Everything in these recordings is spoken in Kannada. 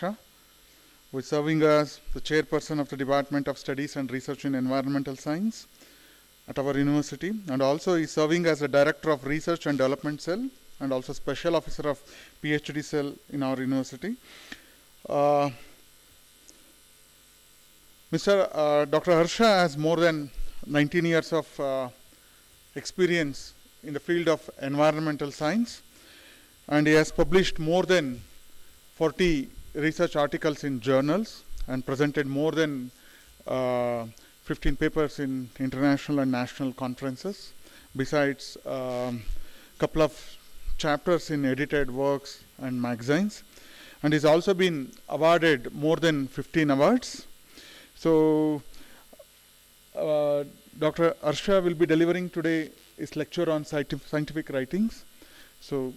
Harsha, who is serving as the chairperson of the Department of Studies and Research in Environmental Science at our university, and also is serving as the Director of Research and Development Cell and also Special Officer of PhD Cell in our university. Dr. Harsha has more than 19 years of experience in the field of environmental science, and he has published more than 40 research articles in journals and presented more than 15 papers in international and national conferences, besides a couple of chapters in edited works and magazines, and he's also been awarded more than 15 awards. So Dr. Harsha will be delivering today his lecture on scientific writings. So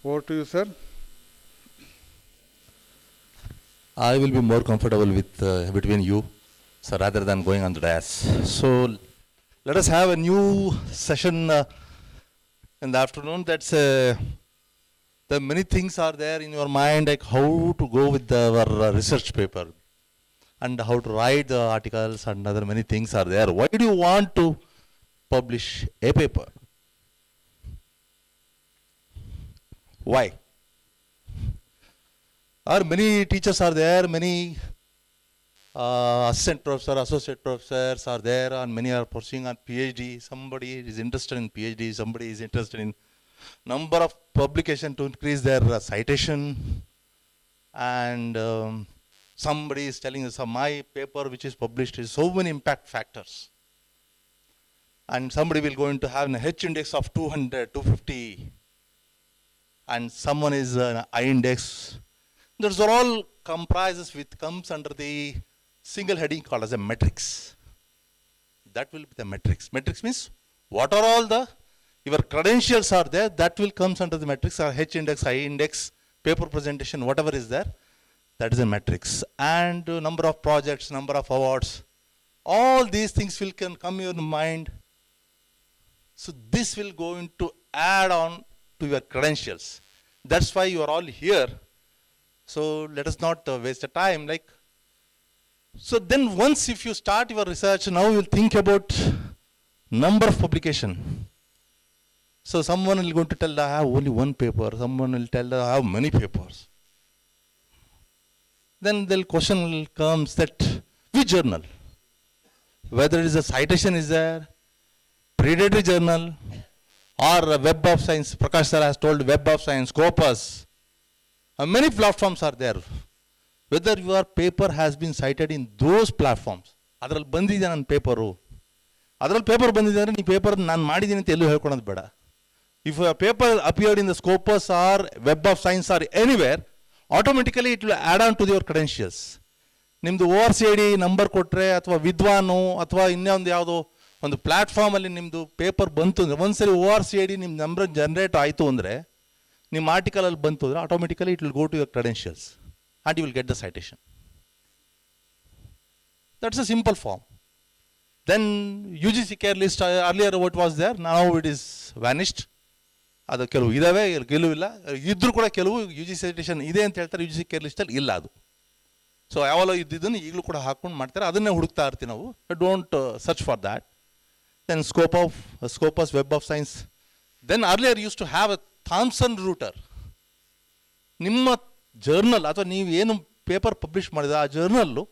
over to you, sir. I will be more comfortable with between you, so rather than going on the dais. So let us have a new session in the afternoon. That's the many things are there in your mind, like how to go with our research paper and how to write the articles and other many things are there. Why do you want to publish a paper? Why? Or many teachers are there, many assistant professors, associate professors are there, and many are pursuing on PhD. Somebody is interested in PhD, somebody is interested in number of publication to increase their citation, and somebody is telling us my paper which is published is so many impact factors, and somebody will going to have an H index of 200, 250, and someone is an I index. Those are all comes under the single heading called as a matrix. That will be the matrix. Matrix means what are all your credentials are there, that will comes under the matrix, or H index, I index, paper presentation, whatever is there, that is a matrix. And number of projects, number of awards, all these things will come in your mind. So this will go into add on to your credentials. That's why you are all here. So let us not waste the time. So then once if you start your research, now you will think about number of publication. So someone will going to tell I have only one paper. Someone will tell I have many papers. Then the question will comes that which journal? Whether it is a citation is there, predatory journal, or a Web of Science. Prakash sir has told Web of Science, Scopus. Many platforms are there. Whether your paper has been cited in those platforms. ಅದರಲ್ಲಿ ಬಂದಿದೆ ನನ್ನ ಪೇಪರು, ಅದರಲ್ಲಿ ಪೇಪರ್ ಬಂದಿದೆ ಅಂದರೆ ಈ ಪೇಪರ್ ನಾನು ಮಾಡಿದ್ದೀನಿ ಅಂತ ಎಲ್ಲೂ ಹೇಳ್ಕೊಳೋದು ಬೇಡ. If a paper appeared in the Scopus or Web of Science or anywhere, automatically it will add on to your credentials. ನಿಮ್ಮದು ORCID ನಂಬರ್ ಕೊಟ್ಟರೆ ಅಥವಾ ವಿದ್ವಾನು ಅಥವಾ ಇನ್ನೊಂದು ಯಾವುದೋ ಒಂದು ಪ್ಲ್ಯಾಟ್ಫಾರ್ಮಲ್ಲಿ ನಿಮ್ಮದು ಪೇಪರ್ ಬಂತು ಅಂದರೆ, ಒಂದ್ಸರಿ ORCID ನಿಮ್ಮ ನಂಬರ್ ಜನ್ರೇಟ್ ಆಯಿತು ಅಂದರೆ, ನಿಮ್ಮ ಆರ್ಟಿಕಲಲ್ಲಿ ಬಂತು ಅಂದರೆ automatically it will go to your credentials and you will get the citation. That's a simple form. Then UGC care list earlier what was there, now it is vanished. ಅದು ಕೆಲವು ಇದಾವೆ, ಕೆಲವು ಇಲ್ಲ. ಇದ್ರೂ ಕೂಡ ಕೆಲವು UGC ಸೈಟೇಷನ್ ಇದೆ ಅಂತ ಹೇಳ್ತಾರೆ, UGC ಕೇರ್ ಲಿಸ್ಟಲ್ಲಿ ಇಲ್ಲ ಅದು. ಸೊ ಯಾವಾಗಲೂ ಇದ್ದಿದ್ದನ್ನು ಈಗಲೂ ಕೂಡ ಹಾಕೊಂಡು ಮಾಡ್ತಾರೆ, ಅದನ್ನೇ ಹುಡುಕ್ತಾ ಇರ್ತೀವಿ ನಾವು. Don't search for that. Then Scopus, Web of Science. Then earlier use to have a Thomson Reuters. ನಿಮ್ಮ ಜರ್ನಲ್ ಅಥವಾ ನೀವು ಏನು ಪೇಪರ್ ಪಬ್ಲಿಷ್ ಮಾಡಿದ ಆ journal,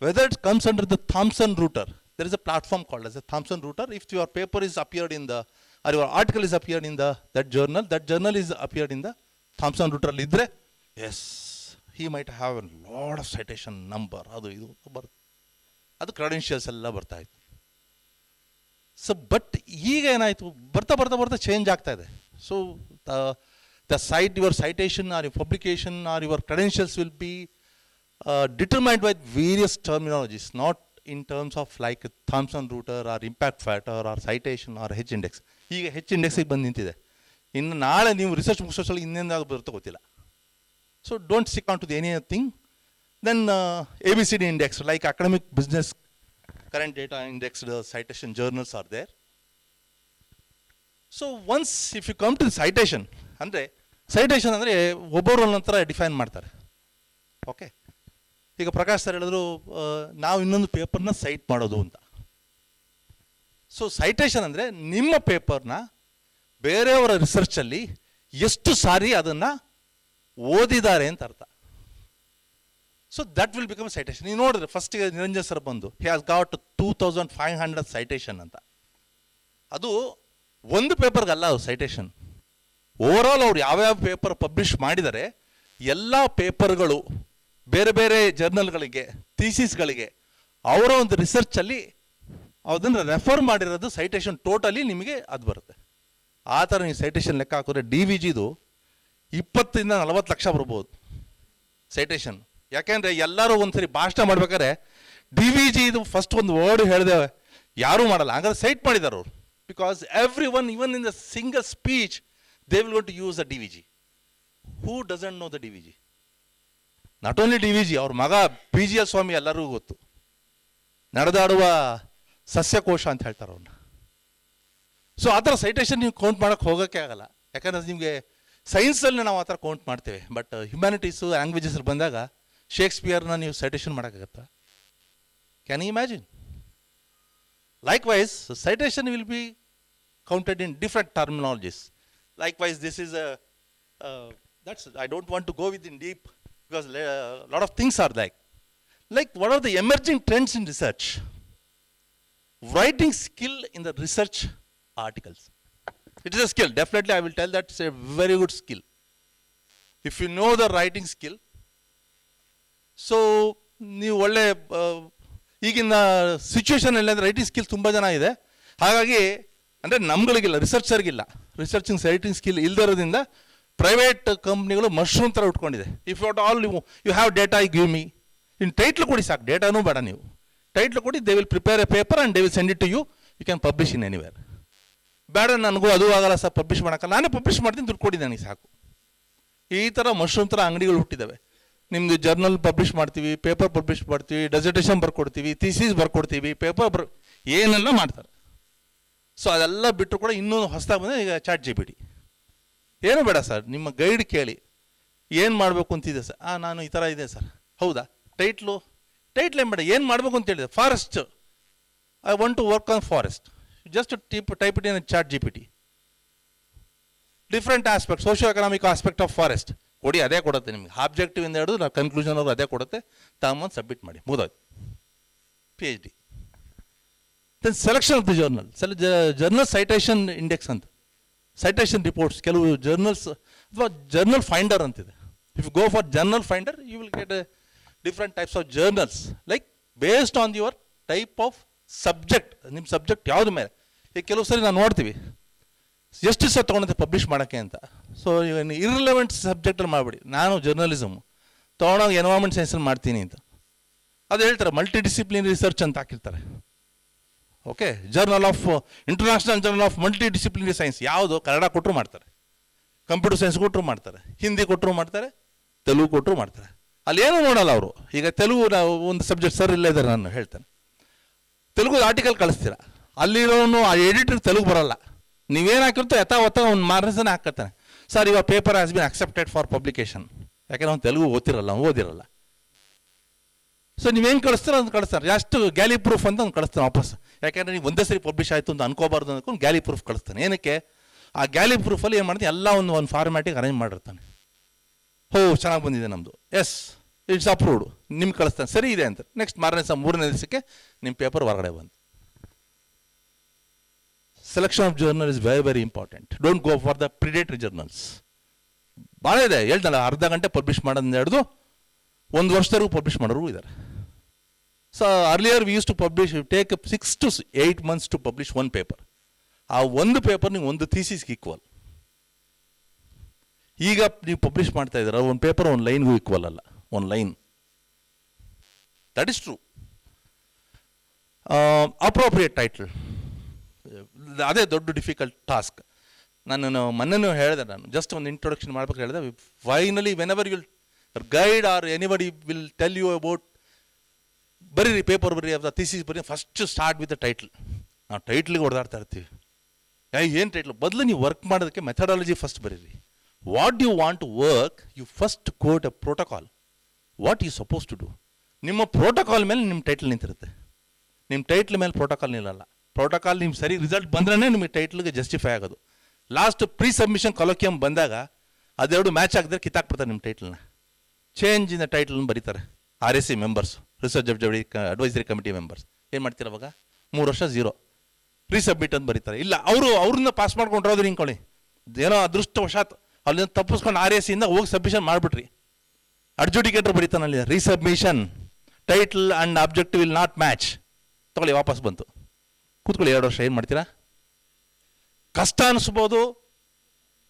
whether it comes under the Thomson Reuters, there is a platform called as a Thomson Reuters. If your paper is appeared in the, or your article is appeared in that journal is appeared in the Thomson router ಇದ್ದರೆ, S he might have a lot of citation number, ಅದು ಇದು ಬರುತ್ತೆ, ಅದು ಕ್ರೆಡೆನ್ಷಿಯಲ್ಸ್ ಎಲ್ಲ ಬರ್ತಾ ಇತ್ತು. ಸೊ ಬಟ್ ಈಗ ಏನಾಯಿತು, ಬರ್ತಾ ಚೇಂಜ್ ಆಗ್ತಾ ಇದೆ. So your citation or your publication or your credentials will be determined by various terminologies, not in terms of like Thomson router or impact factor or citation or H index. ಈಗ H index ಬಂದು ನಿಂತಿದೆ. ಇನ್ನು ನಾಳೆ ನೀವು ರಿಸರ್ಚ್ ಮುಗಿಸೋಷ್ಟರಲ್ಲಿ ಇನ್ನೇನಾದ್ರು ಬರುತ್ತೋ ಗೊತ್ತಿಲ್ಲ. So don't stick on to anything. Then ABCD index, like academic, business, current data indexed citation journals are there. So once if you come to citation ಅಂದರೆ ಒಬ್ಬರು ನಂತರ ಡಿಫೈನ್ ಮಾಡ್ತಾರೆ. ಓಕೆ, ಈಗ ಪ್ರಕಾಶ್ ಸರ್ ಹೇಳಿದ್ರು ನಾವು ಇನ್ನೊಂದು ಪೇಪರ್ನ ಸೈಟ್ ಮಾಡೋದು ಅಂತ. ಸೊ ಸೈಟೇಷನ್ ಅಂದರೆ ನಿಮ್ಮ ಪೇಪರ್ನ ಬೇರೆಯವರ ರಿಸರ್ಚಲ್ಲಿ ಎಷ್ಟು ಸಾರಿ ಅದನ್ನು ಓದಿದ್ದಾರೆ ಅಂತ ಅರ್ಥ. So that will become citation. ನೀವು ನೋಡಿದ್ರೆ ಫಸ್ಟಿಗೆ ನಿರಂಜನ್ ಸರ್ ಬಂದು ಹಿ ಹ್ಯಾಸ್ ಗಾಟ್ 2500 ಸೈಟೇಷನ್ ಅಂತ. ಅದು ಒಂದು ಪೇಪರ್ಗಲ್ಲ ಅದು ಸೈಟೇಷನ್. ಓವರಾಲ್ ಅವ್ರು ಯಾವ್ಯಾವ ಪೇಪರ್ ಪಬ್ಲಿಷ್ ಮಾಡಿದ್ದಾರೆ ಎಲ್ಲ ಪೇಪರ್ಗಳು ಬೇರೆ ಬೇರೆ ಜರ್ನಲ್ಗಳಿಗೆ, ಥೀಸಿಸ್ಗಳಿಗೆ ಅವರ ಒಂದು ರಿಸರ್ಚಲ್ಲಿ ಅದನ್ನು ರೆಫರ್ ಮಾಡಿರೋದು ಸೈಟೇಷನ್ ಟೋಟಲಿ ನಿಮಗೆ ಅದು ಬರುತ್ತೆ. ಆ ಥರ ನೀವು ಸೈಟೇಷನ್ ಲೆಕ್ಕ ಹಾಕಿದ್ರೆ DVGದು 20 ಇಂದ 40 ಲಕ್ಷ ಬರ್ಬೋದು ಸೈಟೇಷನ್. ಯಾಕೆಂದರೆ ಎಲ್ಲರೂ ಒಂದ್ಸರಿ ಭಾಷಣ ಮಾಡ್ಬೇಕಾದ್ರೆ DVG ಇದು ಫಸ್ಟ್ ಒಂದು ವರ್ಡ್ ಹೇಳಿದೆ ಯಾರೂ ಮಾಡಲ್ಲ, ಹಂಗಾದ್ರೆ ಸೈಟ್ ಮಾಡಿದ್ದಾರೆ ಅವರು. Because every one, even in the single speech they will got to use the DVG. Who doesn't know the DVG? Not only DVG, ಅವ್ರ ಮಗ PGL ಸ್ವಾಮಿ ಎಲ್ಲರಿಗೂ ಗೊತ್ತು. ನಡೆದಾಡುವ ಸಸ್ಯಕೋಶ ಅಂತ ಹೇಳ್ತಾರೆ ಅವ್ರನ್ನ. ಸೊ ಆ ಥರ ಸೈಟೇಷನ್ ನೀವು ಕೌಂಟ್ ಮಾಡೋಕ್ಕೆ ಹೋಗೋಕ್ಕೆ ಆಗಲ್ಲ. ಯಾಕಂದರೆ ನಿಮಗೆ ಸೈನ್ಸಲ್ಲಿ ನಾವು ಆ ಥರ ಕೌಂಟ್ ಮಾಡ್ತೇವೆ, ಬಟ್ ಹ್ಯುಮ್ಯಾನಿಟೀಸು ಲ್ಯಾಂಗ್ವೇಜಸ್ ಬಂದಾಗ ಶೇಕ್ಸ್ಪಿಯರ್ನ ನೀವು ಸೈಟೇಷನ್ ಮಾಡೋಕ್ಕಾಗತ್ತಾ? Can you imagine? Likewise, citation will be counted in different terminologies. Likewise, this is that's, I don't want to go within deep because a lot of things are like what are the emerging trends in research? Writing skill in the research articles. It is a skill. Definitely, I will tell that it's a very good skill. If you know the writing skill, so ನೀವು ಒಳ್ಳೆ ಈಗಿನ ಸಿಚುವೇಶನ್ ಅಲ್ಲಿ ರೈಟಿಂಗ್ ಸ್ಕಿಲ್ ತುಂಬ ಜನ ಇದೆ. ಹಾಗಾಗಿ ಅಂದರೆ ನಮ್ಗಳಿಗಿಲ್ಲ, ರಿಸರ್ಚರ್ಗಿಲ್ಲ. ರಿಸರ್ಚಿಂಗ್ ರೈಟಿಂಗ್ ಸ್ಕಿಲ್ ಇಲ್ದಿರೋದ್ರಿಂದ ಪ್ರೈವೇಟ್ ಕಂಪ್ನಿಗಳು ಮಶ್ರೂಮ್ ಥರ ಉಟ್ಕೊಂಡಿದೆ. If what all you have data, you give me. ಇನ್ನು ಟೈಟ್ಲ್ ಕೊಡಿ ಸಾಕು, ಡೇಟಾನೂ ಬೇಡ. ನೀವು ಟೈಟ್ಲ್ ಕೊಡಿ, they will prepare a paper and they will send it to you. You can publish in anywhere. ಬೇಡ ನನಗೂ ಅದು ಆಗಲ್ಲ ಸರ್, ಪಬ್ಲಿಷ್ ಮಾಡೋಕ್ಕಲ್ಲ, ನಾನೇ ಪಬ್ಲಿಷ್ ಮಾಡ್ತೀನಿ, ದುಡ್ಡು ಕೊಡಿ ನನಗೆ ಸಾಕು. ಈ ಥರ ಮಶ್ರೂಮ್ ಥರ ಅಂಗಡಿಗಳು ಹುಟ್ಟಿದ್ದಾವೆ. ನಿಮ್ಮದು ಜರ್ನಲ್ ಪಬ್ಲಿಷ್ ಮಾಡ್ತೀವಿ, ಪೇಪರ್ ಪಬ್ಲಿಷ್ ಮಾಡ್ತೀವಿ, ಡೆಸರ್ಟೇಷನ್ ಬರ್ಕೊಡ್ತೀವಿ, ಥೀಸಿಸ್ ಬರ್ಕೊಡ್ತೀವಿ, ಪೇಪರ್ ಏನೆಲ್ಲ ಮಾಡ್ತಾರೆ. ಸೊ ಅದೆಲ್ಲ ಬಿಟ್ಟರು ಕೂಡ ಇನ್ನೂ ಹೊಸದಾಗಿ ಬಂದರೆ ಈಗ ಚಾಟ್ GPT. ಏನೂ ಬೇಡ ಸರ್, ನಿಮ್ಮ ಗೈಡ್ ಕೇಳಿ ಏನು ಮಾಡಬೇಕು ಅಂತಿದೆ ಸರ್. ನಾನು ಈ ಥರ ಇದೆ ಸರ್. ಹೌದಾ? ಟೈಟ್ಲು ಏನು ಬೇಡ, ಏನು ಮಾಡಬೇಕು ಅಂತ ಹೇಳಿದೆ. Forest, I want to work on forest. Just type it in chat GPT. Different aspect, socio economic aspect of forest ಕೊಡಿ, ಅದೇ ಕೊಡುತ್ತೆ ನಿಮಗೆ. ಆಬ್ಜೆಕ್ಟಿವ್ ಇಂದ ಹಿಡಿದು ಕನ್ಕ್ಲೂಷನ್ ಅವರು ಅದೇ ಕೊಡುತ್ತೆ. ತಗೊಂಬಂದು ಸಬ್ಮಿಟ್ ಮಾಡಿ, ಮುಗಿದೋಯ್ತು, PhD. Then selection of the journal. Journal citation index ಅಂತ, ಸೈಟೇಷನ್ ರಿಪೋರ್ಟ್ಸ್. ಕೆಲವು ಜರ್ನಲ್ಸ್ ಅಥವಾ ಜರ್ನಲ್ ಫೈಂಡರ್ ಅಂತಿದೆ. If you go for journal finder, you will get different types of journals like based on your type of subject. ನಿಮ್ಮ ಸಬ್ಜೆಕ್ಟ್ ಯಾವ್ದು ಮೇಲೆ. ಈಗ ಕೆಲವು ಸರಿ ನಾವು ನೋಡ್ತೀವಿ ಎಷ್ಟು ಸಹ ತೊಗೊಂಡಂತೆ ಪಬ್ಲಿಷ್ ಮಾಡೋಕ್ಕೆ ಅಂತ. ಸೊ ಇರ್ರಿಲೆವೆಂಟ್ ಸಬ್ಜೆಕ್ಟಲ್ಲಿ ಮಾಡಿಬಿಡಿ. ನಾನು ಜರ್ನಲಿಸಮ್ ತೊಗೊಂಡೋಗಿ ಎನ್ವೈರ್ಮೆಂಟ್ ಸೈನ್ಸಲ್ಲಿ ಮಾಡ್ತೀನಿ ಅಂತ ಅದು ಹೇಳ್ತಾರೆ. ಮಲ್ಟಿ ಡಿಸಿಪ್ಲಿನ್ ರಿಸರ್ಚ್ ಅಂತ ಹಾಕಿರ್ತಾರೆ. Okay, journal of international journal of multi disciplinary science. ಯಾವುದು? ಕನ್ನಡ ಕೊಟ್ಟರು ಮಾಡ್ತಾರೆ, ಕಂಪ್ಯೂಟರ್ ಸೈನ್ಸ್ ಕೊಟ್ಟರು ಮಾಡ್ತಾರೆ, ಹಿಂದಿ ಕೊಟ್ಟರು ಮಾಡ್ತಾರೆ, ತೆಲುಗು ಕೊಟ್ಟರು ಮಾಡ್ತಾರೆ. ಅಲ್ಲಿ ಏನೂ ನೋಡಲ್ಲ ಅವರು. ಈಗ ತೆಲುಗು ನಾವು ಒಂದು ಸಬ್ಜೆಕ್ಟ್ ಸರ್ ಇಲ್ಲೇ ಇದ್ದಾರೆ, ನಾನು ಹೇಳ್ತೇನೆ. ತೆಲುಗು ಆರ್ಟಿಕಲ್ ಕಳಿಸ್ತೀರ, ಅಲ್ಲಿರೋನು ಆ ಎಡಿಟರ್ ತೆಲುಗು ಬರಲ್ಲ. ನೀವೇನು ಹಾಕಿರ್ತೋ ಯಥಾವತ್ತ ಒಂದು ಮಾರ್ಗಸನ ಹಾಕತ್ತಾನೆ. ಸರ್ ಇವಾಗ paper has been accepted for publication. ಯಾಕೆಂದ್ರೆ ಅವ್ನು ತೆಲುಗು ಓದಿರಲ್ಲ. ಸೊ ನೀವೇನು ಕಳಿಸ್ತೀರೋ ಅಂತ ಕಳಿಸ್ತಾರೆ. ಎಷ್ಟು ಗ್ಯಾಲಿ ಪ್ರೂಫ್ ಅಂತ ಅವ್ನು ಕಳಿಸ್ತಾನೆ ವಾಪಸ್. ಯಾಕೆಂದರೆ ನೀವು ಒಂದೇ ಸರಿ ಪಬ್ಲಿಷ್ ಆಯಿತು ಅಂತ ಅನ್ಕೋಬಾರ್ದು ಅಂದ್ಕೊಂಡು ಗ್ಯಾಲಿ ಪ್ರೂಫ್ ಕಳಿಸ್ತಾನೆ. ಏನಕ್ಕೆ? ಆ ಗ್ಯಾಲಿ ಪ್ರೂಫಲ್ಲಿ ಏನು ಮಾಡ್ತಾನೆ, ಎಲ್ಲ ಒಂದು ಫಾರ್ಮ್ಯಾಟಿಗೆ ಅರೇಂಜ್ ಮಾಡಿರ್ತಾನೆ. ಚೆನ್ನಾಗಿ ಬಂದಿದೆ ನಮ್ಮದು, ಎಸ್ ಇಟ್ಸ್ ಅಪ್ರೂವ್ಡ್, ನಿಮ್ಗೆ ಕಳಿಸ್ತಾನೆ, ಸರಿ ಇದೆ ಅಂತ. ನೆಕ್ಸ್ಟ್ ಮೂರನೇ ದಿವಸಕ್ಕೆ ನಿಮ್ಮ ಪೇಪರ್ ಹೊರಗಡೆ ಬಂತು. Selection of journal is very, very important. Don't go for the predatory journals. ಭಾಳ ಇದೆ, ಹೇಳ್ದಲ್ಲ, ಅರ್ಧ ಗಂಟೆ ಪಬ್ಲಿಷ್ ಮಾಡೋದನ್ನ ಹಿಡಿದು 1 ವರ್ಷದವರೆಗೂ ಪಬ್ಲಿಷ್ ಮಾಡೋರು ಇದ್ದಾರೆ. So earlier we use to publish, take 6 to 8 months to publish one paper. ಆ ಒಂದು ಪೇಪರ್ ನೀವು ಒಂದು ಥೀಸಿಸ್ಗೆ ಈಕ್ವಲ್. ಈಗ ನೀವು ಪಬ್ಲಿಷ್ ಮಾಡ್ತಾ ಇದ್ದೀರ, ಒಂದು ಪೇಪರ್ ಒಂದು ಲೈನ್ಗೂ ಈಕ್ವಲ್ ಅಲ್ಲ. ಒಂದು line, that is true. Appropriate title, ಅದೇ ದೊಡ್ಡ ಡಿಫಿಕಲ್ಟ್ ಟಾಸ್ಕ್. ನಾನು ಮೊನ್ನೆನೂ ಹೇಳಿದೆ, ನಾನು ಜಸ್ಟ್ ಒಂದು ಇಂಟ್ರೊಡಕ್ಷನ್ ಮಾಡ್ಬೇಕು ಹೇಳಿದೆ. Finally whenever will guide or anybody will tell you about, ಬರೀರಿ ಪೇಪರ್ ಬರೀ, ಅಥವಾ ಥೀಸಿಸ್ ಬರೀ, first start with the title. ನಾವು ಟೈಟ್ಲಿಗೆ ಹೊಡೆದಾಡ್ತಾ ಇರ್ತೀವಿ. ಏನು ಟೈಟ್ಲ್ ಬದಲು ನೀವು ವರ್ಕ್ ಮಾಡೋದಕ್ಕೆ ಮೆಥಡಾಲಜಿ ಫಸ್ಟ್ ಬರೀರಿ. What you want to work, you first quote a protocol, what you suppose to do. ನಿಮ್ಮ ಪ್ರೋಟೋಕಾಲ್ ಮೇಲೆ ನಿಮ್ಮ ಟೈಟ್ಲ್ ನಿಂತಿರುತ್ತೆ. ನಿಮ್ಮ ಟೈಟ್ಲ್ ಮೇಲೆ ಪ್ರೋಟೋಕಾಲ್ ನಿಲ್ಲಲ್ಲ. ಪ್ರೋಟೋಕಾಲ್ ನಿಮ್ಮ ಸರಿ ರಿಸಲ್ಟ್ ಬಂದ್ರೇ ನಿಮಗೆ ಟೈಟ್ಲ್ಗೆ ಜಸ್ಟಿಫೈ ಆಗೋದು. ಲಾಸ್ಟ್ ಪ್ರೀ ಸಬ್ಮಿಷನ್ ಕೊಲೋಕಿಯಂ ಬಂದಾಗ ಅದೆರಡು ಮ್ಯಾಚ್ ಆಗಿದ್ರೆ ಕಿತ್ತಾಕ್ಬಿಡ್ತಾರೆ ನಿಮ್ಮ ಟೈಟ್ಲನ್ನ. ಚೇಂಜ್ ಇನ್ ದ ಟೈಟ್ಲನ್ನು ಬರೀತಾರೆ. RAC members, research advisory committee members ಏನು ಮಾಡ್ತೀರ ಅವಾಗ? 3 ವರ್ಷ 0 ರೀಸಬ್ಮಿಟ್ ಅಂತ ಬರೀತಾರೆ. ಇಲ್ಲ ಅವ್ರನ್ನ ಪಾಸ್ ಮಾಡ್ಕೊಂಡ್ರೋದು ನಿಂಕೊಳ್ಳಿ, ಏನೋ ಅದೃಷ್ಟವಶಾತ್ ಅಲ್ಲಿಂದ ತಪ್ಪಿಸ್ಕೊಂಡು RAC ಇಂದ ಹೋಗಿ ಸಬ್ಮಿಷನ್ ಮಾಡಿಬಿಟ್ರಿ. ಅಡ್ಜುಡಿಕೇಟರ್ ಬರೀತಾನಲ್ಲಿ resubmission title and objective will not match, ತಗೊಳ್ಳಿ ವಾಪಸ್ ಬಂತು. ಕೂತ್ಕೊಳ್ಳಿ 2 ವರ್ಷ ಏನು ಮಾಡ್ತೀರಾ? ಕಷ್ಟ ಅನಿಸ್ಬೋದು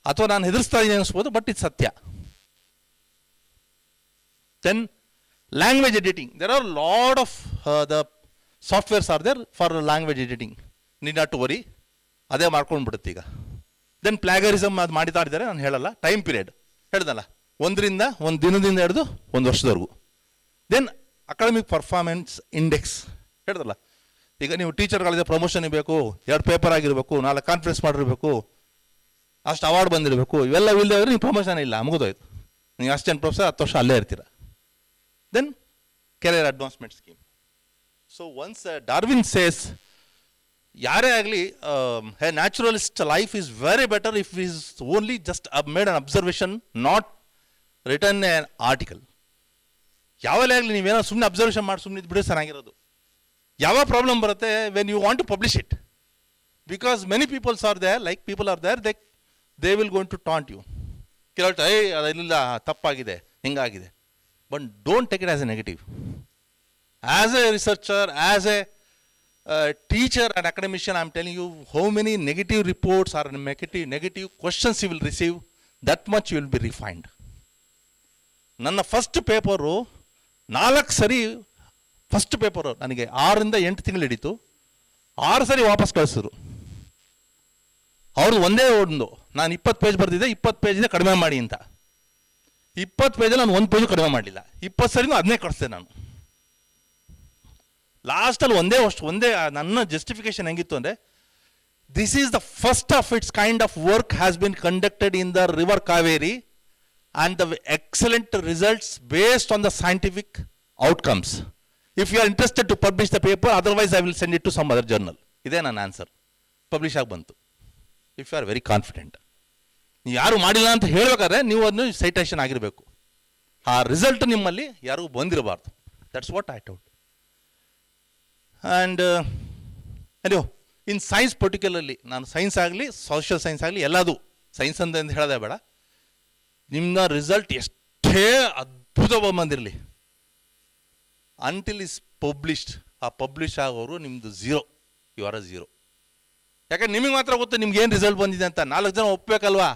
ಅಥವಾ ನಾನು ಹೆದರ್ಸ್ತಾ ಇದ್ದೀನಿ ಅನಿಸ್ಬೋದು, ಬಟ್ ಇದು ಸತ್ಯ. Then language editing, there are lot of the softwares are there for language editing, need not to worry, ಅದೇ ಮಾಡ್ಕೊಂಡು ಬಿಡುತ್ತೆ ಈಗ. ದೆನ್ ಪ್ಲಾಗರಿಸಮ್ ಅದು ಮಾಡಿತಾ ಇದ್ದಾರೆ, ನಾನು ಹೇಳಲ್ಲ. ಟೈಮ್ ಪೀರಿಯಡ್ ಹೇಳ್ದಲ್ಲ, 1 ದಿನದಿಂದ ಹಿಡಿದು 1 ವರ್ಷದವರೆಗೂ. ದೆನ್ ಅಕಾಡೆಮಿಕ್ ಪರ್ಫಾರ್ಮೆನ್ಸ್ ಇಂಡೆಕ್ಸ್ ಹೇಳ್ದಲ್ಲ, ಈಗ ನೀವು ಟೀಚರ್ಗಳಿದೆ ಪ್ರಮೋಷನ್ ಇರಬೇಕು, 2 ಪೇಪರ್ ಆಗಿರಬೇಕು, 4 ಕಾನ್ಫರೆನ್ಸ್ ಮಾಡಿರಬೇಕು, ಅಷ್ಟು ಅವಾರ್ಡ್ ಬಂದಿರಬೇಕು, ಇವೆಲ್ಲ ಇಲ್ಲದೆ ಹೋದರೆ ನೀವು ಪ್ರಮೋಷನ್ ಇಲ್ಲ, ಮುಗಿದೋಯ್ತು. ನೀವು ಅಸಿಸ್ಟೆಂಟ್ ಪ್ರೊಫೆಸರ್ 10 ವರ್ಷ ಅಲ್ಲೇ ಇರ್ತೀರ. Then career advancement scheme. So once Darwin says, ಯಾರೇ ಆಗಲಿ a naturalist life is very better if is only just made an observation, not return an article. ಯಾವಲ್ಲೇ ಆಗಲಿ ನೀವೇನೋ ಸುಮ್ಮನೆ ಅಬ್ಸರ್ವೇಷನ್ ಮಾಡಿ ಸುಮ್ಮನೆ ಬಿಡಿ ಚೆನ್ನಾಗಿರೋದು. ಯಾವ ಪ್ರಾಬ್ಲಮ್ ಬರುತ್ತೆ when you want to publish it, because many peoples are there, like people are there, they will going to taunt you. ಕೇಳ್ತಾ ಅದಿಲ್ಲ, ತಪ್ಪಾಗಿದೆ, ಹಿಂಗಾಗಿದೆ. But don't take it as a negative. As a researcher, as a teacher and academician, I am telling you how many negative reports or negative questions you will receive, that much you will be refined. ನನ್ನ ಫಸ್ಟ್ ಪೇಪರು 4 ಸರಿ ಫಸ್ಟ್ ಪೇಪರು ನನಗೆ 6 ಇಂದ 8 ತಿಂಗಳು ಹಿಡಿತು. 6 ಸರಿ ವಾಪಸ್ ಕಳಿಸಿದ್ರು. ಅವ್ರದ್ದು ಒಂದೇ ಒಂದು, ನಾನು 20 ಪೇಜ್ ಬರೆದಿದ್ದೆ, 20 ಪೇಜಿಂದ ಕಡಿಮೆ ಮಾಡಿ ಅಂತ. 20 ಪೇಜಲ್ಲಿ ನಾನು 1 ಪೇಜು ಕಡಿಮೆ ಮಾಡಲಿಲ್ಲ. 20 ಸರಿನೂ ಅದನ್ನೇ ಕಳಿಸ್ದೆ ನಾನು. ಲಾಸ್ಟಲ್ಲಿ ಒಂದೇ ನನ್ನ ಜಸ್ಟಿಫಿಕೇಶನ್ ಹೆಂಗಿತ್ತು ಅಂದರೆ, this is the first of its kind of work has been conducted in the river Kaveri and the excellent results based on the scientific outcomes. If you are interested to publish the paper, otherwise I will send it to some other journal. ಇದೇ ನನ್ನ ಆನ್ಸರ್. ಪಬ್ಲಿಷ್ ಆಗಿ ಬಂತು. If you are very confident. ನೀವು ಯಾರು ಮಾಡಿಲ್ಲ ಅಂತ ಹೇಳಬೇಕಾದ್ರೆ ನೀವು ಅದನ್ನು ಸೈಟೇಷನ್ ಆಗಿರಬೇಕು. ಆ ರಿಸಲ್ಟ್ ನಿಮ್ಮಲ್ಲಿ ಯಾರಿಗೂ ಬಂದಿರಬಾರ್ದು. That's what I told. And ಅಯ್ಯೋ, ಇನ್ ಸೈನ್ಸ್ ಪರ್ಟಿಕ್ಯುಲರ್ಲಿ, ನಾನು ಸೈನ್ಸ್ ಆಗಲಿ ಸೋಷಿಯಲ್ ಸೈನ್ಸ್ ಆಗಲಿ ಎಲ್ಲದು, ಸೈನ್ಸ್ ಅಂತ ಹೇಳೋದೇ ಬೇಡ, ನಿಮ್ಮ ರಿಸಲ್ಟ್ ಎಷ್ಟೇ ಅದ್ಭುತವಾಗಿ ಬಂದಿರಲಿ, ಅಂಟಿಲ್ ಇಸ್ ಪಬ್ಲಿಷ್ಡ್, ಆ ಪಬ್ಲಿಷ್ ಆಗೋರು ನಿಮ್ಮದು 0, ಯು ಆರ್ ಅ 0. ಯಾಕಂದ್ರೆ ನಿಮಗೆ ಮಾತ್ರ ಗೊತ್ತು ನಿಮ್ಗೆ ಏನು ರಿಸಲ್ಟ್ ಬಂದಿದೆ ಅಂತ. 4 ಜನ ಒಪ್ಪಬೇಕಲ್ವಾ?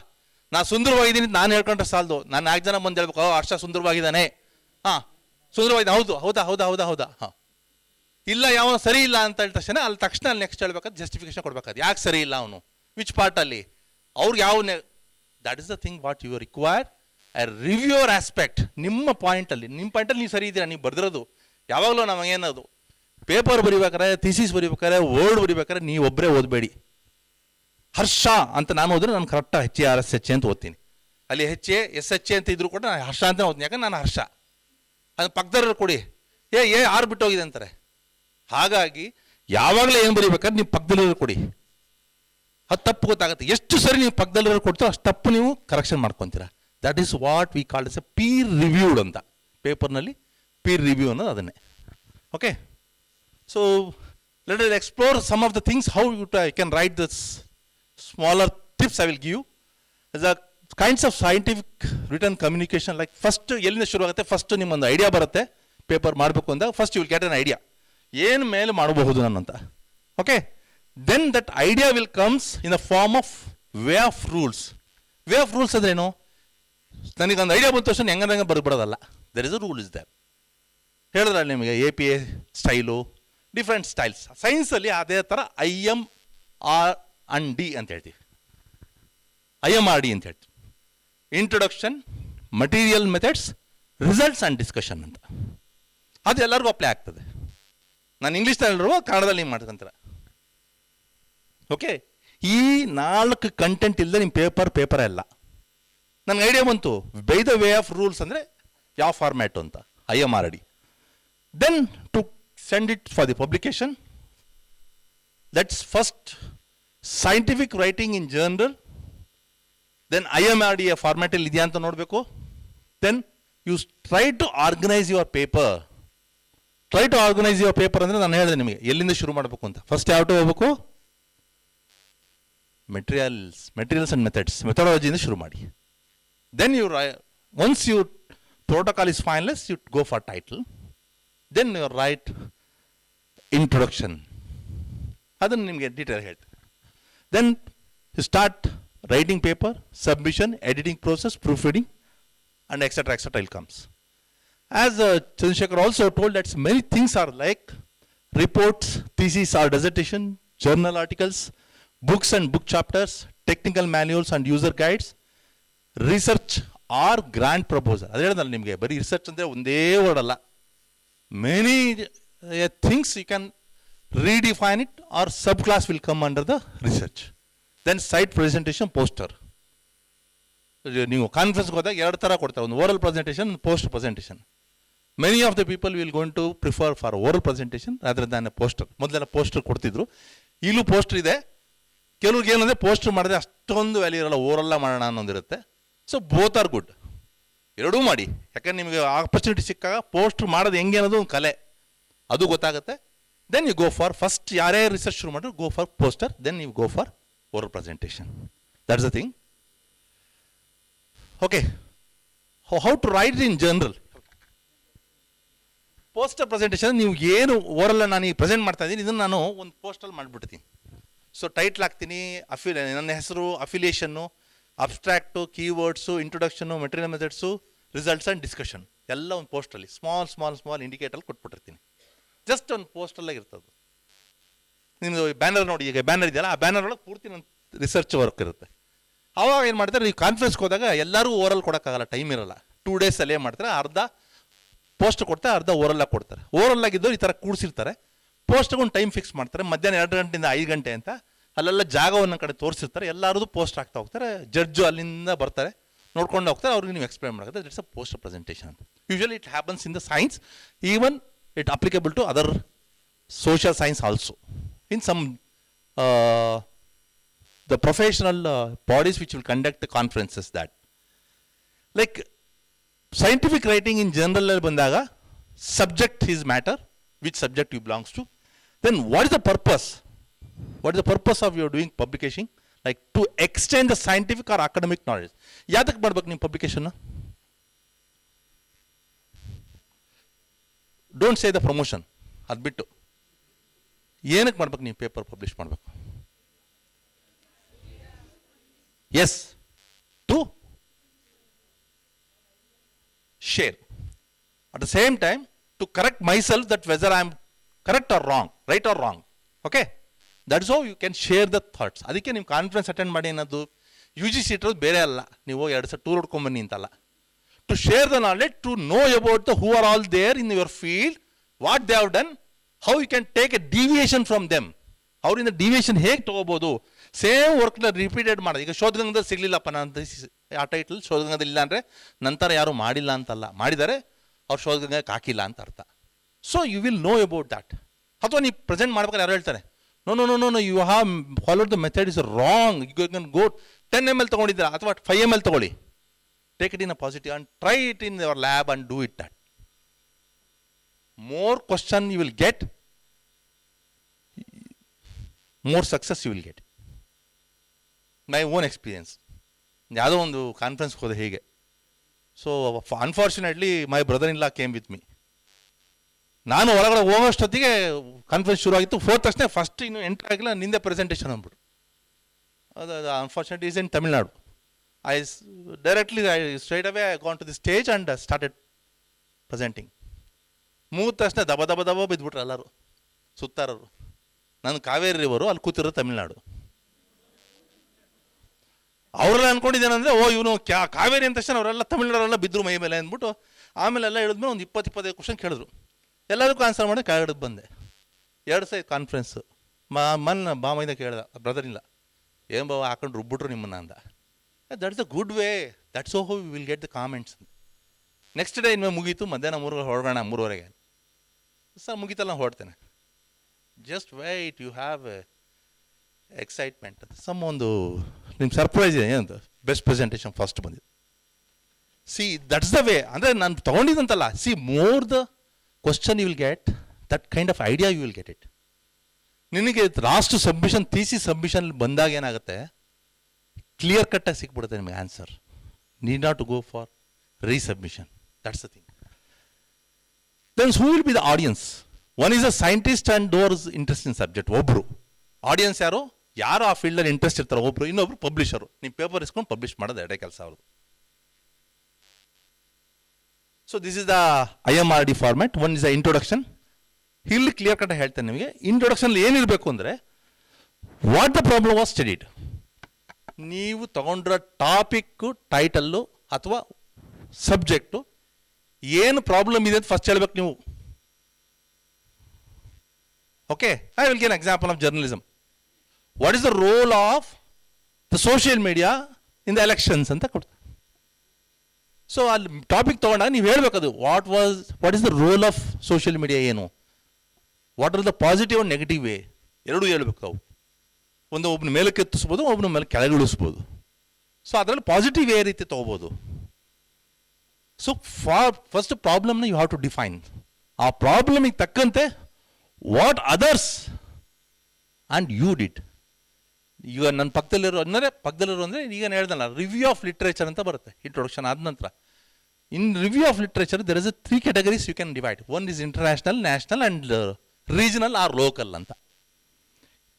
ನಾನು ಸುಂದರವಾಗಿದ್ದೀನಿ ನಾನು ಹೇಳ್ಕೊಂಡ್ರೆ ಸಾಲದು. ನಾನು 4 ಜನ ಬಂದು ಹೇಳ್ಬೇಕು, ಹರ್ಷ ಸುಂದರವಾಗಿದ್ದಾನೆ, ಹಾಂ ಸುಂದರವಾಗಿದೆ, ಹೌದಾ, ಹಾಂ. ಇಲ್ಲ ಯಾವ ಸರಿ ಇಲ್ಲ ಅಂತ ಹೇಳಿದ ತಕ್ಷಣ ಅಲ್ಲಿ ತಕ್ಷಣ ನೆಕ್ಸ್ಟ್ ಹೇಳ್ಬೇಕಾದ್ರೆ ಜಸ್ಟಿಫಿಕೇಶನ್ ಕೊಡ್ಬೇಕಾದ್ರೆ, ಯಾಕೆ ಸರಿ ಇಲ್ಲ ಅವನು, ವಿಚ್ ಪಾರ್ಟಲ್ಲಿ, ಅವ್ರಿಗೆ ಯಾವ that is the thing what you require a reviewer aspect. ನಿಮ್ಮ ಪಾಯಿಂಟಲ್ಲಿ ನೀವು ಸರಿ ಇದ್ದೀರಾ, ನೀವು ಬರೆದಿರೋದು. ಯಾವಾಗಲೂ ನಮಗೇನದು ಪೇಪರ್ ಬರಿಬೇಕಾರೆ, ಥೀಸಿಸ್ ಬರಿಬೇಕಾರೆ, ವರ್ಡ್ ಬರಿಬೇಕಾರೆ ನೀವು ಒಬ್ಬರೇ ಓದಬೇಡಿ. ಹರ್ಷ ಅಂತ ನಾನು ಓದಿದ್ರೆ ನಾನು ಕರೆಕ್ಟಾಗಿ HARSH ಅಂತ ಓದ್ತೀನಿ. ಅಲ್ಲಿ HASH ಅಂತ ಇದ್ರು ಕೂಡ ನಾನು ಹರ್ಷ ಅಂತ ಓದ್ತೀನಿ. ಯಾಕಂದ್ರೆ ನಾನು ಹರ್ಷ. ಅದು ಪಕ್ಕದವ್ರು ಕೊಡಿ, ಆರು ಬಿಟ್ಟೋಗಿದೆ ಅಂತಾರೆ. ಹಾಗಾಗಿ ಯಾವಾಗಲೇ ಏನು ಬರೀಬೇಕಾದ್ರೆ ನೀವು ಪಕ್ಕದಲ್ಲಿರೋ ಕೊಡಿ, ಅದು ತಪ್ಪು ಗೊತ್ತಾಗುತ್ತೆ. ಎಷ್ಟು ಸರಿ ನೀವು ಪಕ್ಕದಲ್ಲಿರೋ ಕೊಡ್ತೀರೋ ಅಷ್ಟು ತಪ್ಪು ನೀವು ಕರೆಕ್ಷನ್ ಮಾಡ್ಕೊತೀರಾ. That is what we called as a peer reviewed ಅಂತ. ಪೇಪರ್ನಲ್ಲಿ ಪೀರ್ ರಿವ್ಯೂ ಅನ್ನೋದು ಅದನ್ನೇ. Okay, so let us explore some of the things how you can write this smaller tips I will give the kinds of scientific return communication. Like first ಎಲ್ಲಿಂದ ಶುರು ಆಗುತ್ತೆ, ಫಸ್ಟ್ ನಿಮ್ಮೊಂದು ಐಡಿಯಾ ಬರುತ್ತೆ ಪೇಪರ್ ಮಾಡಬೇಕು ಅಂದಾಗ. First you will get an idea, ಏನು ಮೇಲೆ ಮಾಡಬಹುದು ನನ್ನಂತ. Okay, then that idea will comes in the form of way of rules. Way of rules ಅಂದ್ರೇನು? ನನಗೊಂದು ಐಡಿಯಾ ಬಂದ ತಕ್ಷಣ ಹೆಂಗಂಗೆ ಬರ್ಬಿಡೋದಲ್ಲ. There is a rule is there. ಹೇಳಿದ್ರೆ ನಿಮಗೆ APA ಸ್ಟೈಲು, ಡಿಫ್ರೆಂಟ್ ಸ್ಟೈಲ್ಸ್. ಸೈನ್ಸಲ್ಲಿ ಅದೇ ಥರ IMRD ಅಂತ ಹೇಳ್ತೀವಿ. IMRD ಅಂತ ಹೇಳ್ತೀವಿ, introduction, material methods, results and discussion ಅಂತ. ಅದು ಎಲ್ಲರಿಗೂ ಅಪ್ಲೈ ಆಗ್ತದೆ. ನಾನು ಇಂಗ್ಲೀಷ್ನಲ್ಲಿ ಹೇಳಿರುವ ಕನ್ನಡದಲ್ಲಿ ನೀವು ಮಾಡ್ಕೊಂತೀರ. ಓಕೆ, ಈ 4 ಕಂಟೆಂಟ್ ಇಲ್ಲದೆ ನಿಮ್ಮ ಪೇಪರ್ ಎಲ್ಲ. ನನಗೆ ಐಡಿಯಾ ಬಂತು, by the way of rules ಅಂದರೆ ಯಾವ ಫಾರ್ಮ್ಯಾಟು ಅಂತ, IMRD. Then to send it for the publication, that's first scientific writing in journal, then IMRDA format ಅಲ್ಲಿ ಇದೆಯಾ ಅಂತ ನೋಡಬೇಕು. Then you try to organize your paper. Try to organize your paper ಅಂದರೆ ನಾನು ಹೇಳಿದೆ ನಿಮಗೆ ಎಲ್ಲಿಂದ ಶುರು ಮಾಡಬೇಕು ಅಂತ. ಫಸ್ಟ್ ಯಾವ ಟು ಹೋಗಬೇಕು? ಮೆಟೀರಿಯಲ್ಸ್ ಅಂಡ್ ಮೆಥಡ್ಸ್, ಮೆಥಡಾಲಜಿಯಿಂದ ಶುರು ಮಾಡಿ. Then you write, once your protocol is finalized, you go for title. Then you write introduction. ಅದನ್ನು ನಿಮಗೆ ಡೀಟೇಲ್ ಹೇಳ್ತೀನಿ. Then you start writing paper, submission, editing process, proofreading, and etc. It comes. As Chandrasekhar also told that many things are like reports, thesis or dissertation, journal articles, books and book chapters, technical manuals and user guides, research or grant proposal. ಅದೇ ಹೇಳಿದ್ನಲ್ಲ ನಿಮಗೆ, ಬರೀ ರಿಸರ್ಚ್ ಅಂದರೆ ಒಂದೇ ವರ್ಡ್ ಅಲ್ಲ. Many things you can redefine it, or subclass will come under the research. Then site presentation, poster. ನೀವು ಕಾನ್ಫರೆನ್ಸ್ಗೆ ಹೋದಾಗ ಎರಡು ಥರ ಕೊಡ್ತಾರೆ, ಒಂದು oral presentation, post presentation. Many of the people will going to prefer for oral presentation rather than a poster. ಮೊದಲೆಲ್ಲ ಪೋಸ್ಟರ್ ಕೊಡ್ತಿದ್ರು, ಇಲ್ಲೂ ಪೋಸ್ಟರ್ ಇದೆ. ಕೆಲವ್ರಿಗೆ ಏನಂದರೆ ಪೋಸ್ಟರ್ ಮಾಡಿದ್ರೆ ಅಷ್ಟೊಂದು ವ್ಯಾಲ್ಯೂ ಇರಲ್ಲ, ಓರಲ್ಲ ಮಾಡೋಣ ಅನ್ನೋದಿರುತ್ತೆ. ಸೊ ಬೋತ್ ಆರ್ ಗುಡ್, ಎರಡೂ ಮಾಡಿ. ಯಾಕಂದ್ರೆ ನಿಮಗೆ ಆಪರ್ಚುನಿಟಿ ಸಿಕ್ಕಾಗ ಪೋಸ್ಟರ್ ಮಾಡೋದು ಹೆಂಗೆ ಅನ್ನೋದು ಒಂದು ಕಲೆ, ಅದು ಗೊತ್ತಾಗುತ್ತೆ. Then you go for first, ಯಾರೇ ರಿಸರ್ಚ್ ಶುರು ಮಾಡಿದ್ರು go for poster, then you go for oral presentation. That's the thing. Okay, how to write in general. Poster presentation ನೀವು ಏನು ಓರಲ್ಲ ನಾನು ಈಗ ಪ್ರೆಸೆಂಟ್ ಮಾಡ್ತಾ ಇದ್ದೀನಿ, ಇದನ್ನು ನಾನು ಒಂದು ಪೋಸ್ಟಲ್ಲಿ ಮಾಡಿಬಿಡ್ತೀನಿ. ಸೊ ಟೈಟ್ಲ್ ಹಾಕ್ತೀನಿ, ನನ್ನ ಹೆಸರು, affiliation, abstract, keywords, introduction, material methods, results and discussion ಎಲ್ಲ ಒಂದು ಪೋಸ್ಟಲ್ಲಿ ಸ್ಮಾಲ್ ಇಂಡಿಕೇಟಲ್ಲಿ ಕೊಟ್ಬಿಟ್ಟಿರ್ತೀನಿ. ಜಸ್ಟ್ ಒಂದು ಪೋಸ್ಟಲ್ಲಾಗಿ ಇರ್ತದೆ. ನಿಮ್ಮದು ಬ್ಯಾನರ್ ನೋಡಿ, ಈಗ ಬ್ಯಾನರ್ ಇದೆಯಲ್ಲ, ಆ ಬ್ಯಾನರ್ ಒಳಗೆ ಪೂರ್ತಿ ನನ್ನ ರಿಸರ್ಚ್ ವರ್ಕ್ ಇರುತ್ತೆ. ಆವಾಗ ಏನು ಮಾಡ್ತಾರೆ, ನೀವು ಕಾನ್ಫರೆನ್ಸ್ಗೆ ಹೋದಾಗ ಎಲ್ಲರೂ ಓರಲ್ ಕೊಡೋಕ್ಕಾಗಲ್ಲ, ಟೈಮ್ ಇರಲ್ಲ. 2 days ಏನು ಮಾಡ್ತಾರೆ, ಅರ್ಧ ಪೋಸ್ಟ್ ಕೊಡ್ತಾರೆ, ಅರ್ಧ ಓರಲ್ಲಾಗಿ ಕೊಡ್ತಾರೆ. ಓರಲ್ಲಾಗಿದ್ದವ್ರು ಈ ಥರ ಕೂಡಿಸಿರ್ತಾರೆ, ಪೋಸ್ಟ್ಗೆ ಒಂದು ಟೈಮ್ ಫಿಕ್ಸ್ ಮಾಡ್ತಾರೆ, ಮಧ್ಯಾಹ್ನ 2 ಗಂಟೆಯಿಂದ 5 ಗಂಟೆ ಅಂತ. ಅಲ್ಲೆಲ್ಲ ಜಾಗವನ್ನು ಕಡೆ ತೋರಿಸಿರ್ತಾರೆ, ಎಲ್ಲರದು ಪೋಸ್ಟ್ ಆಗ್ತಾ ಹೋಗ್ತಾರೆ. ಜಡ್ಜು ಅಲ್ಲಿಂದ ಬರ್ತಾರೆ, ನೋಡ್ಕೊಂಡು ಹೋಗ್ತಾರೆ, ಅವ್ರಿಗೆ ನೀವು ಎಕ್ಸ್ಪ್ಲೇನ್ ಮಾಡೋದು. ಇಟ್ಸ್ ಅ ಪೋಸ್ಟ್ ಪ್ರೆಸೆಂಟೇಷನ್ ಅಂತ. Usually it happens in the science, even it applicable to other social science also. In some the professional bodies which will conduct the conferences, that like scientific writing in general bandaga, subject is matter, which subject you belongs to. Then what is the purpose of your doing publication, like to extend the scientific or academic knowledge. yadak madbek nim publication na, don't say the promotion, ad bittu enak madbek nim paper publish madbeku. Yes, to share. At the same time, to correct myself that whether I am correct or wrong, right or wrong. Okay? That's how you can share the thoughts. ಅದಕ್ಕೆ ನೀವು ಕಾನ್ಫರೆನ್ಸ್ ಅಟೆಂಡ್ ಮಾಡಿ ಅನ್ನೋದು UGC ಇಟ್ಟರೋದು ಬೇರೆ ಅಲ್ಲ, ನೀವು 2 ಸಲ ಟೂರ್ ಹೊಡ್ಕೊಂಬನ್ನಿ ಅಂತಲ್ಲ. To share the knowledge, to know about the who are all there in your field, what they have done, how you can take a deviation from them. ಅವರಿಂದ ಡಿವಿಯೇಷನ್ ಹೇಗೆ ತೊಗೋಬೋದು. ಸೇಮ್ ವರ್ಕ್ನ ರಿಪೀಟೆಡ್ ಮಾಡೋದು. ಈಗ ಶೋಧಗಂಗದಲ್ಲಿ ಸಿಗಲಿಲ್ಲಪ್ಪ ನಾನು ಆ ಟೈಟಲ್, ಶೋಧಗಂಗದಲ್ಲಿ ಇಲ್ಲ ಅಂದರೆ ನಂತರ ಯಾರು ಮಾಡಿಲ್ಲ ಅಂತಲ್ಲ, ಮಾಡಿದ್ದಾರೆ, ಅವ್ರು ಶೋಧಗಂಗಕ್ಕೆ ಹಾಕಿಲ್ಲ ಅಂತ ಅರ್ಥ. So you will know about that. ಅಥವಾ ನೀವು ಪ್ರೆಸೆಂಟ್ ಮಾಡ್ಬೇಕಾದ್ರೆ ಯಾರು ಹೇಳ್ತಾರೆ, no you have followed the method is wrong, you can go 10 ml ತೊಗೊಂಡಿದ್ದೀರಾ ಅಥವಾ 5 ml ತೊಗೊಳ್ಳಿ, take it in a positive and try it in your lab and do it that. More question you will get, more success you will get. My own experience, ಯಾವುದೋ ಒಂದು ಕಾನ್ಫರೆನ್ಸ್ಗೆ ಹೋದೆ ಹೀಗೆ. So unfortunately my brother in law came with me. ನಾನು ಒಳಗಡೆ ಹೋಗೋಷ್ಟೊತ್ತಿಗೆ ಕಾನ್ಫರೆನ್ಸ್ ಶುರು ಆಗಿತ್ತು. ಹೋದ ತಕ್ಷಣ ಫಸ್ಟ್ ಇನ್ನು ಎಂಟರ್ ಆಗಿಲ್ಲ, ನಿಂದೆ ಪ್ರೆಸೆಂಟೇಷನ್ ಅಂದ್ಬಿಟ್ಟು. ಅದು unfortunately is in Tamil Nadu. I straight away gone to the stage and started presenting. ಮೂದ ತಕ್ಷಣ ದಬ ಬಿದ್ದುಬಿಟ್ರು ಎಲ್ಲರೂ ಸುತ್ತಾರರು. ನಾನು ಕಾವೇರಿ ರಿವರು, ಅಲ್ಲಿ ಕೂತಿರೋ ತಮಿಳ್ನಾಡು. ಅವರೆಲ್ಲ ಅನ್ಕೊಂಡಿದ್ದೇನೆಂದರೆ, ಇವನು ಕಾವೇರಿ ಅಂದ ತಕ್ಷಣ ಅವರೆಲ್ಲ ತಮಿಳ್ನಾಡೆಲ್ಲ ಬಿದ್ದರು ಮೈ ಮೇಲೆ ಅಂದ್ಬಿಟ್ಟು. ಆಮೇಲೆ ಎಲ್ಲ ಹೇಳಿದ್ಮೇಲೆ ಒಂದು 20-25 ಕ್ವಶನ್ ಕೇಳಿದ್ರು. ಎಲ್ಲರಿಗೂ ಆನ್ಸರ್ ಮಾಡಿ ಕೆಳಗಡೆ ಬಂದೆ. 2 ಸಲ ಕಾನ್ಫರೆನ್ಸು. ಬಾಮೈದ ಕೇಳ್ದ, ಬ್ರದರ್ ಇಲ್ಲ, ಏನು ಬಾವ ಹಾಕೊಂಡು ರುಬ್ಬಿಟ್ರು ನಿಮ್ಮನ್ನ ಅಂದ. That's a good way, that's how we will get the comments. Next day ಇನ್ಮೇಲೆ ಮುಗೀತು, ಮಧ್ಯಾಹ್ನ 3 ಹೊರಗೋಣ, 3:30. ಸರ್ ಮುಗಿತಲ್ಲ ಹೊರಡ್ತೇನೆ. Just wait, you have excitement ಅಂತ ಒಂದು ನಿಮ್ಮ ಸರ್ಪ್ರೈಸ್ ಇದೆ ಏನಂತ ಬೆಸ್ಟ್ ಪ್ರೆಸೆಂಟೇಷನ್ ಫಸ್ಟ್ ಬಂದಿದೆ. See that's the way. ಅಂದರೆ ನಾನು ತೊಗೊಂಡಿದ್ದಂತಲ್ಲ, see more the question you will get, that kind of idea you will get it. ನಿನಗೆ ಲಾಸ್ಟ್ ಸಬ್ಮಿಷನ್ ಥೀಸಿಸ್ ಸಬ್ಮಿಷನ್ ಬಂದಾಗ ಏನಾಗುತ್ತೆ, ಕ್ಲಿಯರ್ ಕಟ್ಟಾಗಿ ಸಿಕ್ಬಿಡುತ್ತೆ ನಿಮಗೆ answer. Need not to go for resubmission. That's the thing. Then who will be the audience? One is a scientist and doors interest in subject. ಒಬ್ಬರು ಆಡಿಯನ್ಸ್ ಯಾರು ಆ ಫೀಲ್ಡಲ್ಲಿ ಇಂಟ್ರೆಸ್ಟ್ ಇರ್ತಾರೆ, ಒಬ್ಬರು. ಇನ್ನೊಬ್ರು ಪಬ್ಲಿಷರು, ನಿಮ್ಮ ಪೇಪರ್ ಇಸ್ಕೊಂಡು ಪಬ್ಲಿಷ್ ಮಾಡೋದು ಎರಡೇ ಕೆಲಸ ಅವ್ರದ್ದು. So this is the IMRD format. One is the introduction. ಇಲ್ಲಿ ಕ್ಲಿಯರ್ ಕಟ್ ಹೇಳ್ತೇನೆ ನಿಮಗೆ. ಇಂಟ್ರೊಡಕ್ಷನ್ ಏನಿರಬೇಕು ಅಂದರೆ, what the problem was studied. ನೀವು ತಗೊಂಡಿರೋ ಟಾಪಿಕ್ಕು, ಟೈಟಲ್ಲು ಅಥವಾ ಸಬ್ಜೆಕ್ಟು ಏನು ಪ್ರಾಬ್ಲಮ್ ಇದೆ ಅಂತ ಫಸ್ಟ್ ಹೇಳ್ಬೇಕು ನೀವು. Okay, I will give example of journalism. What is the role of the social media in the elections ಅಂತ ಕೊಡ್ತಾರೆ. ಸೊ ಅಲ್ಲಿ ಟಾಪಿಕ್ ತೊಗೊಂಡಾಗ ನೀವು ಹೇಳ್ಬೇಕದು, what is the role of social media, ಏನು, what are the positive and negative way, ಎರಡೂ ಹೇಳ್ಬೇಕು ಅವು. ಒಬ್ಬನ ಮೇಲೆ ಕೆತ್ತಿಸ್ಬೋದು, ಒಬ್ಬನ ಮೇಲೆ ಕೆಳಗಿಳಿಸ್ಬೋದು. ಸೊ ಅದರಲ್ಲಿ ಪಾಸಿಟಿವ್ ವೇ ರೀತಿ ತೊಗೋಬೋದು. ಸೊ ಫಸ್ಟ್ ಪ್ರಾಬ್ಲಮ್ನ ಯು ಹ್ಯಾವ್ ಟು ಡಿಫೈನ್. ಆ ಪ್ರಾಬ್ಲಮಿಗೆ ತಕ್ಕಂತೆ what others and you did. ಈಗ ನನ್ನ ಪಕ್ಕದಲ್ಲಿರೋ ಅಂದರೆ ಈಗ ಹೇಳ್ದಲ್ಲ, ರಿವ್ಯೂ ಆಫ್ ಲಿಟ್ರೇಚರ್ ಅಂತ ಬರುತ್ತೆ ಇಂಟ್ರೊಡಕ್ಷನ್ ಆದ ನಂತರ. In review of literature there is 3 categories you can divide. One is international, national and regional or local ಅಂತ.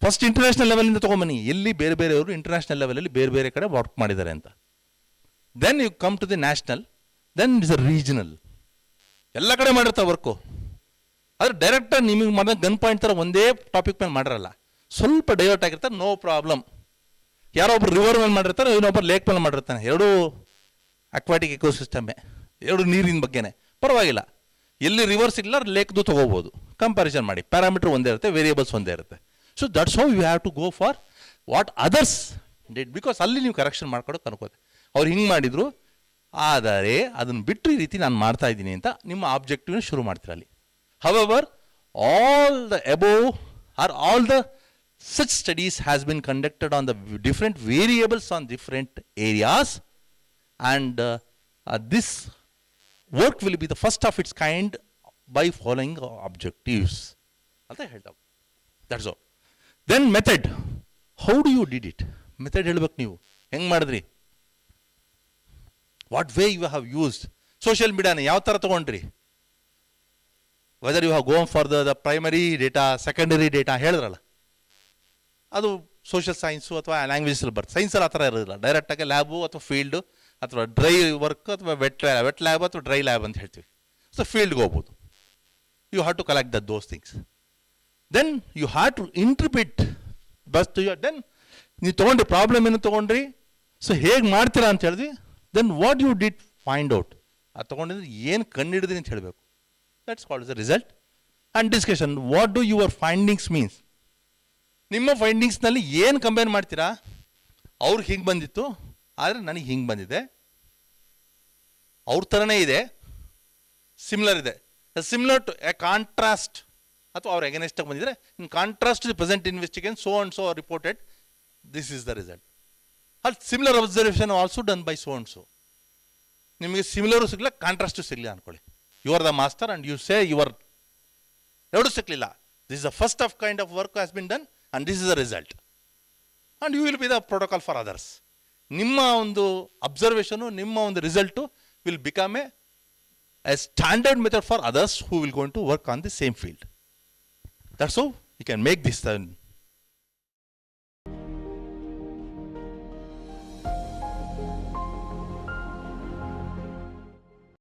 ಫಸ್ಟ್ ಇಂಟರ್ನ್ಯಾಷನಲ್ ಲೆವೆಲಿಂದ ತೊಗೊಂಬನ್ನಿ, ಎಲ್ಲಿ ಬೇರೆ ಬೇರೆಯವರು ಇಂಟರ್ನ್ಯಾಷನಲ್ ಲೆವೆಲಲ್ಲಿ ಬೇರೆ ಬೇರೆ ಕಡೆ ವರ್ಕ್ ಮಾಡಿದ್ದಾರೆ ಅಂತ. Then you come to the national, then it's a regional. ಎಲ್ಲ ಕಡೆ ಮಾಡಿರ್ತಾರೆ ವರ್ಕು. ಆದರೆ ಡೈರೆಕ್ಟಾಗಿ ನಿಮಗೆ ಮಾಡಿದ ಗನ್ ಪಾಯಿಂಟ್ ಥರ ಒಂದೇ ಟಾಪಿಕ್ ಮೇಲೆ ಮಾಡಿರಲ್ಲ, ಸ್ವಲ್ಪ ಡೈವರ್ಟ್ ಆಗಿರ್ತಾರೆ, ನೋ ಪ್ರಾಬ್ಲಮ್. ಯಾರೋ ಒಬ್ರು ರಿವರ್ ಮೇಲೆ ಮಾಡಿರ್ತಾರೆ, ಇನ್ನೊಬ್ಬರು ಲೇಕ್ ಮೇಲೆ ಮಾಡಿರ್ತಾನೆ. ಎರಡೂ ಅಕ್ವಾಟಿಕ್ ಎಕೋಸಿಸ್ಟಮ್ಮೇ, ಎರಡು ನೀರಿನ ಬಗ್ಗೆನೇ, ಪರವಾಗಿಲ್ಲ. ಎಲ್ಲಿ ರಿವರ್ ಸಿಗ್ಲ ಲೇಕ್ದು ತೊಗೋಬೋದು, ಕಂಪ್ಯಾರಿಸನ್ ಮಾಡಿ. ಪ್ಯಾರಾಮೀಟರ್ ಒಂದೇ ಇರುತ್ತೆ, ವೇರಿಯೇಬಲ್ಸ್ ಒಂದೇ ಇರುತ್ತೆ. So that's how you have to go for what others did. Because ಅಲ್ಲಿ ನೀವು ಕರೆಕ್ಷನ್ ಮಾಡ್ಕೊಡೋಕೆ ಅನ್ಕೋತೆ, ಅವ್ರು ಹಿಂಗೆ ಮಾಡಿದ್ರು, ಆದರೆ ಅದನ್ನು ಬಿಟ್ಟು ಈ ರೀತಿ ನಾನು ಮಾಡ್ತಾ ಇದ್ದೀನಿ ಅಂತ ನಿಮ್ಮ ಆಬ್ಜೆಕ್ಟಿವ್ನ ಶುರು ಮಾಡ್ತೀರ ಅಲ್ಲಿ. However all the above are all the such studies has been conducted on the different variables on different areas, and this work will be the first of its kind by following objectives. That's all. Then method. How do you did it? Method helbeku ನೀವು ಹೆಂಗೆ ಮಾಡಿದ್ರಿ, what way you have used. Social media ನ ಯಾವ ಥರ ತೊಗೊಂಡ್ರಿ, whether you have gone for the primary data, secondary data ಹೇಳಿದ್ರಲ್ಲ, ಅದು ಸೋಷಿಯಲ್ ಸೈನ್ಸು ಅಥವಾ ಲ್ಯಾಂಗ್ವೇಜಲ್ಲಿ ಬರ್ತದೆ. ಸೈನ್ಸಲ್ಲಿ ಆ ಥರ ಇರೋದಿಲ್ಲ, ಡೈರೆಕ್ಟಾಗಿ ಲ್ಯಾಬು ಅಥವಾ ಫೀಲ್ಡು ಅಥವಾ ಡ್ರೈ ವರ್ಕ್ ಅಥವಾ ವೆಟ್ ಲ್ಯಾಬ್ ಅಥವಾ ಡ್ರೈ ಲ್ಯಾಬ್ ಅಂತ ಹೇಳ್ತೀವಿ. ಸೊ ಫೀಲ್ಡ್ಗೆ ಹೋಗ್ಬೋದು. You have to collect those things. Then you have to interpret bust. Then ನೀವು ತೊಗೊಂಡ್ರಿ, ಪ್ರಾಬ್ಲಮ್ ಏನು ತೊಗೊಂಡ್ರಿ, ಸೊ ಹೇಗೆ ಮಾಡ್ತೀರಾ ಅಂತ ಹೇಳಿದ್ವಿ. Then what you did find out, ಅದು ತೊಗೊಂಡಿದ್ರೆ ಏನು ಕಂಡುಹಿಡಿದ್ರಿ ಅಂತ ಹೇಳಬೇಕು. That's called the result. And discussion, what do your findings means. ನಿಮ್ಮ ಫೈಂಡಿಂಗ್ಸ್ನಲ್ಲಿ ಏನು ಕಂಪೇರ್ ಮಾಡ್ತೀರಾ, ಅವ್ರಿಗೆ ಹಿಂಗೆ ಬಂದಿತ್ತು ಆದರೆ ನನಗೆ ಹಿಂಗೆ ಬಂದಿದೆ, ಅವ್ರ ಥರನೇ ಇದೆ, ಸಿಮಿಲರ್ ಇದೆ. ಸಿಮಿಲರ್ ಟು ಎ ಕಾಂಟ್ರಾಸ್ಟ್, ಅಥವಾ ಅವ್ರು ಎಗನೆಸ್ಟಾಗಿ ಬಂದಿದ್ರೆ, in contrast to the present investigation so and so reported, this is the result. ಅಲ್ಲಿ similar observation also done by so and so. ನಿಮಗೆ ಸಿಮಿಲರು ಸಿಗಲಿಲ್ಲ, ಕಾಂಟ್ರಾಸ್ಟು ಸಿಗಲಿಲ್ಲ ಅಂದ್ಕೊಳ್ಳಿ. You are the master and you say your ಎರಡು ಸಿಕ್ಕಲಿಲ್ಲ. This is the first of kind of work has been done and this is the result, and you will be the protocol for others. ನಿಮ್ಮ ಒಂದು ಅಬ್ಸರ್ವೇಷನು, ನಿಮ್ಮ ಒಂದು result will become a standard method for others who will going to work on the same field. That's how you can make this